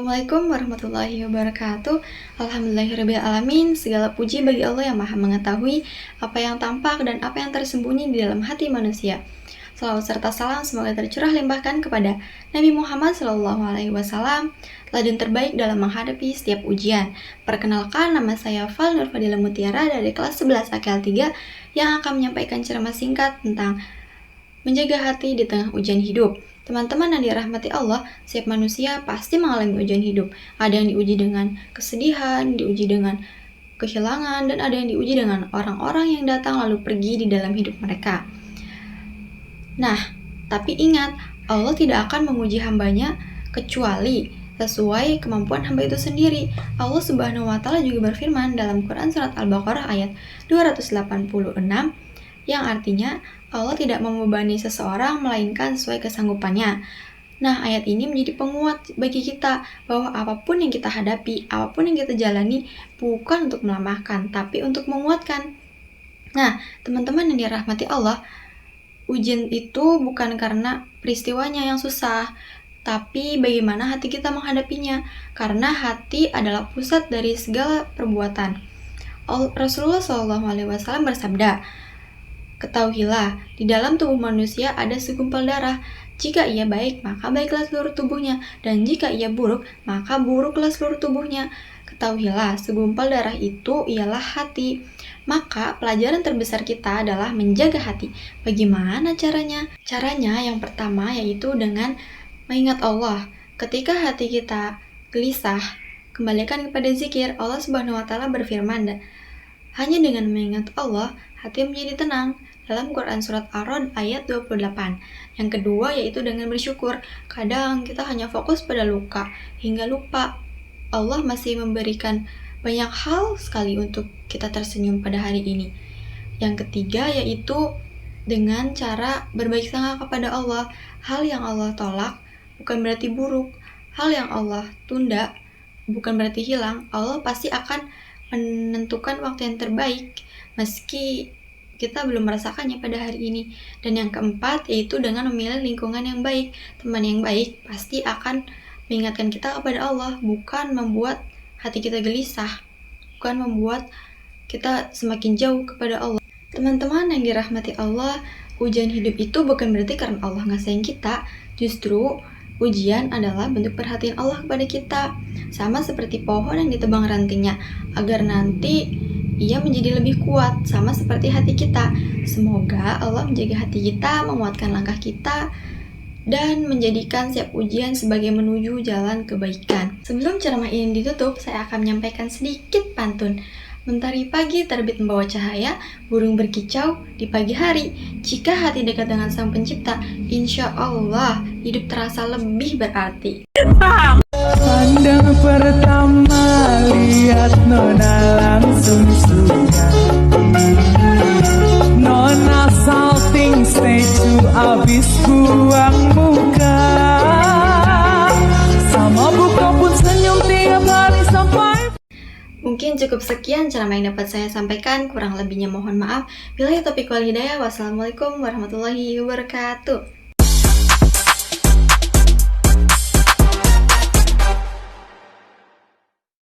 Assalamualaikum warahmatullahi wabarakatuh. Alhamdulillahirrabbilalamin. Segala puji bagi Allah yang maha mengetahui apa yang tampak dan apa yang tersembunyi di dalam hati manusia. Salawat serta salam semoga tercurah limpahkan kepada Nabi Muhammad SAW, teladan terbaik dalam menghadapi setiap ujian. Perkenalkan, nama saya Fal Nurfadila Mutiara dari kelas 11 AKL 3 yang akan menyampaikan ceramah singkat tentang menjaga hati di tengah ujian hidup. Teman-teman yang dirahmati Allah, setiap manusia pasti mengalami ujian hidup. Ada yang diuji dengan kesedihan, diuji dengan kehilangan, dan ada yang diuji dengan orang-orang yang datang lalu pergi di dalam hidup mereka. Nah, tapi ingat, Allah tidak akan menguji hambanya kecuali sesuai kemampuan hamba itu sendiri. Allah Subhanahu wa Ta'ala juga berfirman dalam Quran Surat Al-Baqarah ayat 286, yang artinya Allah tidak membebani seseorang melainkan sesuai kesanggupannya. Nah, ayat ini menjadi penguat bagi kita bahwa apapun yang kita hadapi, apapun yang kita jalani bukan untuk melemahkan, tapi untuk menguatkan. Nah, teman-teman yang dirahmati Allah, ujian itu bukan karena peristiwanya yang susah, tapi bagaimana hati kita menghadapinya, karena hati adalah pusat dari segala perbuatan. Rasulullah SAW bersabda, "Ketahuilah, di dalam tubuh manusia ada segumpal darah. Jika ia baik, maka baiklah seluruh tubuhnya, dan jika ia buruk, maka buruklah seluruh tubuhnya. Ketahuilah, segumpal darah itu ialah hati." Maka pelajaran terbesar kita adalah menjaga hati. Bagaimana caranya? Caranya yang pertama yaitu dengan mengingat Allah. Ketika hati kita gelisah, kembalikan kepada zikir. Allah Subhanahu wa Ta'ala berfirman, hanya dengan mengingat Allah, hati menjadi tenang, dalam Quran Surat Ar-Ra'd ayat 28. Yang kedua yaitu dengan bersyukur. Kadang kita hanya fokus pada luka, hingga lupa Allah masih memberikan banyak hal sekali untuk kita tersenyum pada hari ini. Yang ketiga yaitu dengan cara berbaik sangka kepada Allah. Hal yang Allah tolak bukan berarti buruk. Hal yang Allah tunda bukan berarti hilang. Allah pasti akan menentukan waktu yang terbaik meski kita belum merasakannya pada hari ini. Dan yang keempat yaitu dengan memilih lingkungan yang baik. Teman yang baik pasti akan mengingatkan kita kepada Allah, bukan membuat hati kita gelisah, bukan membuat kita semakin jauh kepada Allah. Teman-teman yang dirahmati Allah, ujian hidup itu bukan berarti karena Allah nggak sayang kita. Justru ujian adalah bentuk perhatian Allah kepada kita, sama seperti pohon yang ditebang rantingnya agar nanti ia menjadi lebih kuat, sama seperti hati kita. Semoga Allah menjaga hati kita, menguatkan langkah kita, dan menjadikan setiap ujian sebagai menuju jalan kebaikan. Sebelum ceramah ini ditutup, saya akan menyampaikan sedikit pantun. Mentari pagi terbit membawa cahaya, burung berkicau di pagi hari. Jika hati dekat dengan Sang Pencipta, insya Allah hidup terasa lebih berarti. Pandang pertama lihat Nona langsung suka. Nona salting stay to abis buang muka. Sama buka pun senyum tiap hari sampai. Mungkin cukup sekian ceramah yang dapat saya sampaikan, kurang lebihnya mohon maaf. Billahi taufiq wal hidayah. Wassalamualaikum warahmatullahi wabarakatuh.